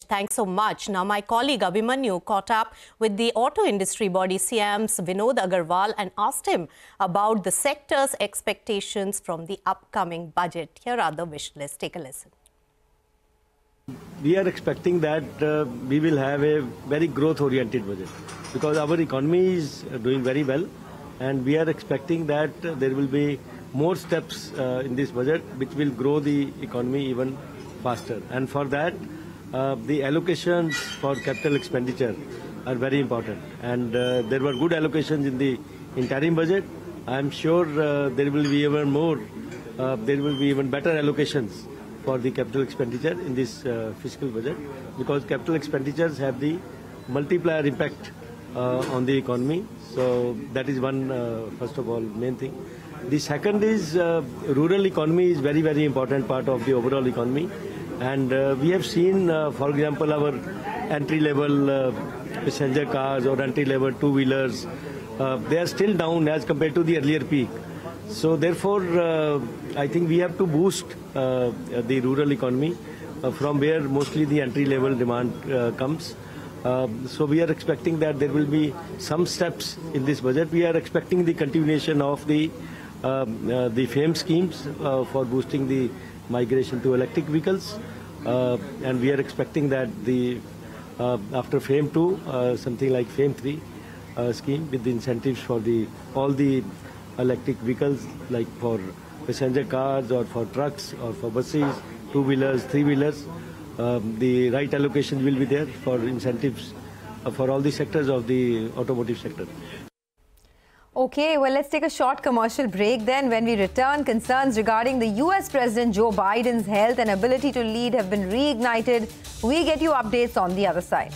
Thanks so much. Now, my colleague Abhimanyu caught up with the auto industry body SIAM's Vinod Agarwal and asked him about the sector's expectations from the upcoming budget. Here are the wish lists. Take a listen. We are expecting that we will have a very growth-oriented budget because our economy is doing very well, and we are expecting that there will be more steps in this budget which will grow the economy even faster. And for that, the allocations for capital expenditure are very important. And there were good allocations in the interim budget. I am sure there will be even more, there will be even better allocations for the capital expenditure in this fiscal budget, because capital expenditures have the multiplier impact on the economy. So that is one, first of all, main thing. The second is rural economy is very, very important part of the overall economy. And we have seen, for example, our entry-level passenger cars or entry-level two-wheelers, they are still down as compared to the earlier peak. So therefore, I think we have to boost the rural economy from where mostly the entry-level demand comes. So we are expecting that there will be some steps in this budget. We are expecting the continuation of the FAME schemes for boosting the migration to electric vehicles, and we are expecting that the after FAME 2, something like FAME 3 scheme with the incentives for all the electric vehicles, like for passenger cars or for trucks or for buses, two-wheelers, three-wheelers. The right allocation will be there for incentives for all the sectors of the automotive sector. Okay, well, let's take a short commercial break then. When we return, concerns regarding the US President Joe Biden's health and ability to lead have been reignited. We get you updates on the other side.